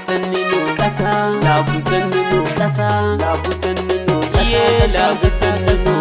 sannino ƙasa, labu sannino ƙasa, labu sannino ƙasa, labu sannino,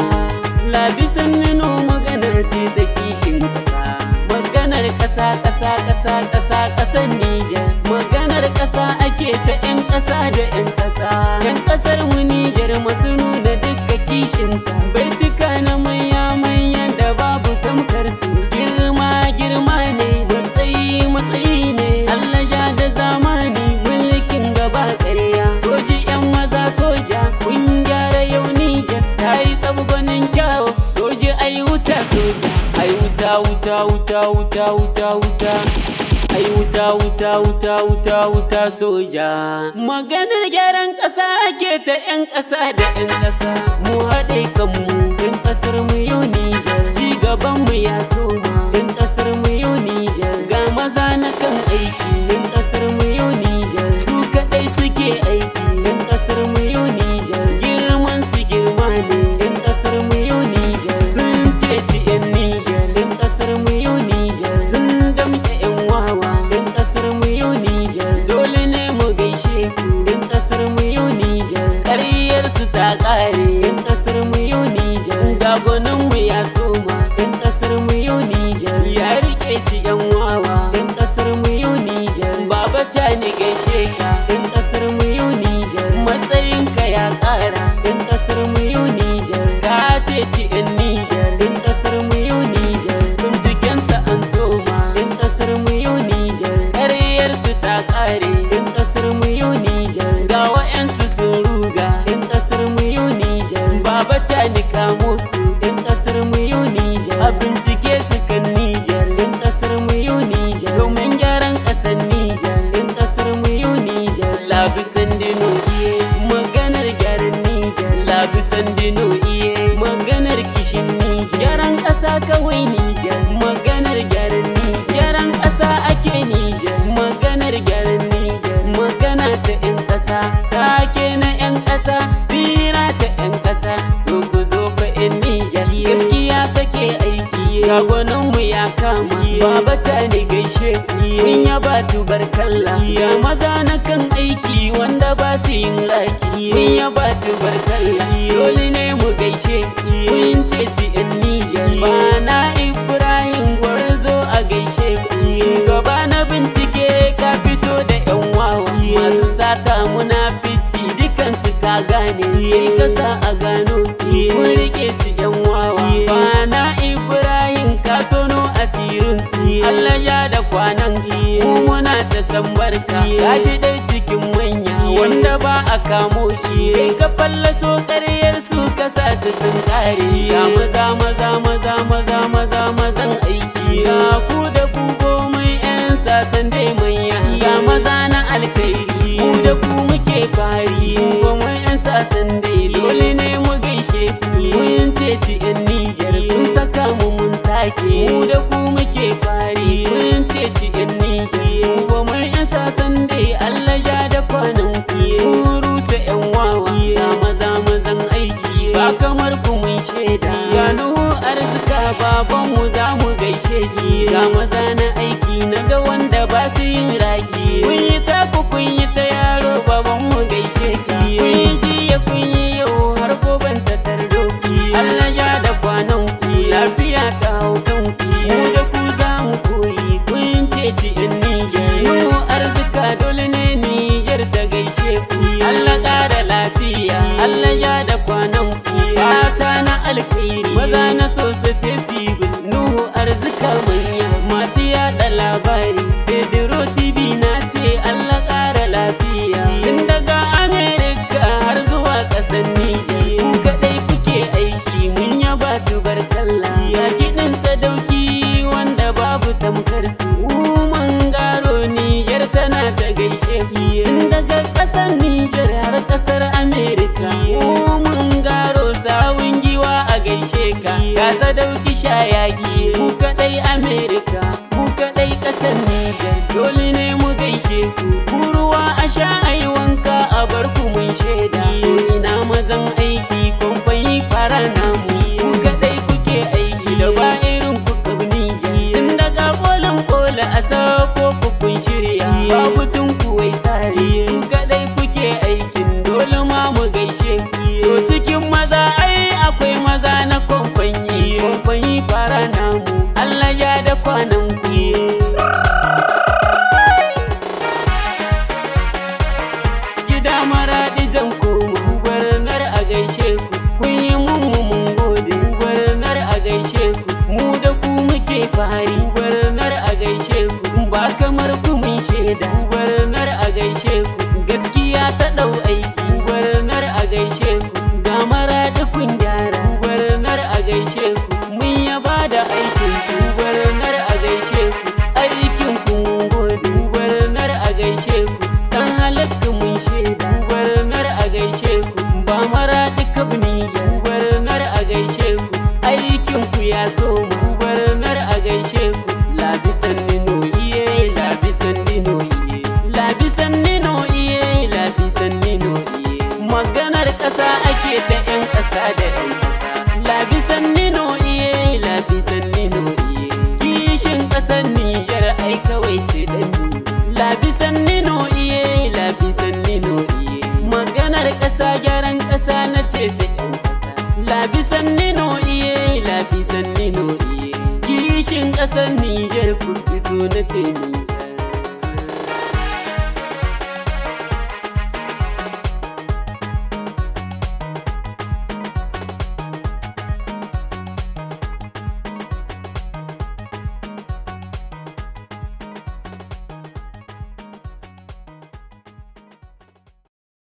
labi sannino magana ce ta kishin ƙasa. Maganar ƙasa, ƙasa, ƙasa, ƙasa, ƙasar Nijar. Maganar ƙasa ake ta 'yan ƙasa da 'yan ƙasa. 'Yan ƙasar mu Nijar masu nuna dukka kishinta. Baituka na manya-manyan da babu tamkar su. Girma, girma ne, matsayi, matsayi ne. Allah ja da zamani, mulkin gaba ƙarya. Soji 'yan maza soja, kun gyara yau Nijar. Ta yi tsabgwanin kyawu, soji ai wuta soja. Ai wuta, wuta, wuta, wuta, wuta, wuta. Ai wuta, wuta, wuta, wuta, wuta soja. Maganar gyaran ƙasa ake ta 'yan ƙasa da 'yan ƙasa. Mu haɗe kanmu, 'yan ƙasar mu yau Nijar. Ci gaban mu ya soma, 'yan ƙasar mu yau Nijar. Ga maza na kan aiki, 'yan ƙasar mu yau Nijar. Su kaɗai suke aiki, 'yan ƙasar mu yau Nijar. Girman su girma ne, 'yan ƙasar mu yau Nijar. Sun ceci 'yan Nijar, 'yan ƙasar mu yau Nijar. Sun damƙe 'yan wawa, 'yan ƙasar mu yau Nijar. Dole ne mu gaishe ku, 'yan ƙasar mu yau Nijar. Ƙaryar su ta ƙare, 'yan ƙasar mu yau Nijar. Gagonin mu ya soma, 'yan ƙasar mu yau Nijar. Ya riƙe su 'yan wawa, 'yan ƙasar mu yau Nijar. Baba Cani gaishe ka, 'yan ƙasar mu yau Nijar. Matsayinka ya ƙara, 'yan ƙasar mu yau Nijar. Ka ceci 'yan Nijar, 'yan ƙasar mu yau Nijar. Bincikensa an soma, 'yan ƙasar mu yau Nijar. Ƙaryar su ta ƙare, 'yan ƙasar mu yau Nijar. Ga wa'yansu sun ruga, 'yan ƙasar mu yau Nijar. Baba Cani kamo su, 'yan ƙasar mu yau Nijar. A bincike su kan Nijar, 'yan ƙasar mu yau Nijar. Domin gyaran ƙasar Nijar, 'yan ƙasar mu yau Nijar. Labi sandino iye, maganar gyaran Nijar. Labi sandino iye, maganar kishin Nijar. Gyaran ƙasa kawai Nijar, maganar gyaran Nijar. Gyaran ƙasa ake Nijar, maganar gyaran Nijar. Magana ta 'yan ƙasa, take na 'yan ƙasa, fira ta 'yan ƙasa. To ku zo fa 'yan Nijar, gaskiya take aiki. Gagoninmu ya kama, Baba Cani gaishe ku. Mun yaba tubarkalla, ya maza na kan aiki wanda ba su yin raki. Mun yaba tubarkalla, dole ne mu gaishe ku. Mun ceci 'yan Nijar, bana Ibrahim Gwarzo a gaishe ku. Shugaba na bincike ka fito da 'yan wawa, masu sata munafici dukansu ka gane. Kai kasa a gano su, mun rike su 'yan wawa. Bana Ibrahim ka tono asirinsu, Allah ya da kwanan mu muna ta san barka. Ka ji dai cikin manya wanda ba a kamo shi. Kai ka fallaso ƙaryar su ka sa su sun ƙare. Ya maza maza maza maza maza mazan aiki. Ga ku da ku komai 'yan sasan dai manya. Ya maza na alkhairi, ku da ku muke fari. Komai 'yan sasan dai dole ne mu gaishe ku. Mun ceci 'yan Nijar, kun saka mu mun take. Mu da ku muke fari, mun ceci 'yan Nijar. Komai 'yan sasan dai Allah ya da kwanan ku. Kun rusa 'yan wawa, ya maza mazan aiki. Ba kamar ku mun shaida. Ya Nuhu arzika babanmu za mu gaishe shi. Ga maza na aiki na ga wanda ba su yin raki. Kun yi taku kun yi ta yaro babanmu gaishe ka. Kun yi jiya kun yi yau har goben ta tardoki. Allah ya da kwanan ku, lafiya ta hau kanku. Mu da ku za mu koyi, kun ceci 'yan Nijar. Nuhu arzika dole ne Nijar ta gaishe ku. Allah ƙara lafiya, Allah ya da kwanan ku. Fata na alkhairi, maza na so su tesibi. Nuhu arzika manya, masu yaɗa labari. Pedro TV na ce Allah ƙara lafiya. Tun daga Amerika har zuwa ƙasar Nijar. Ku kaɗai kuke aiki, mun yaba tubarkalla. Ya kiɗin sadauki wanda babu tamkar su. Mangaro Nijar tana ta gaishe ku. Tun daga ƙasar Nijar har ƙasar Amerika. Mangaro sawun giwa a gaishe ka. Ga sadauki shayagi, ku kaɗai Amerika, ku kaɗai ƙasar Nijar. Dole ne mu gaishe ku. Ku ruwa a sha ai wanka a bar ku mun shaida. Ina mazan aiki kwamfani fara namu. Ku kaɗai kuke aiki da ba irin ku kabni. Tun daga kolin kola a sako ku kun shirya. Babu tun kuwai sare. kwanan kuye. Gida Maraɗi zan koma, gwarnar a gaishe ku, kun yi mun gode, gwarnar a gaishe ku, mu da ku muke fari, gwarnar a gaishe ku, ba kamar ku mun shaida, gwarnar a gaishe ku, gaskiya ta ɗau aiki, gwarnar a gaishe ku, ga Maraɗi kun gyara, gwarnar a gaishe ku, mun yaba da aikin ku, gwarnar a gaishe ku, aikin ku mun gode, gwarnar a gaishe ku, dan halakka mun shaida, gwarnar a gaishe ku, ba Maraɗi kab Nijar, gwarnar a gaishe ku, aikin ku ya soma, gwarnar a gaishe ku, labisan nino iye, labisan nino iye, labisan nino iye, labisan nino iye, maganar ƙasa ake ta 'yan ƙasa da 'yan ƙasa, labisan nino iye, labisan nino iye, kishin ƙasar Nijar ai kawai sai dan ni, labisan nino iye, labisan nino iye, maganar ƙasa gyaran ƙasa na ce sai 'yan ƙasa, labisan nino iye, labisan nino iye, kishin ƙasar Nijar ku fito na ce ni.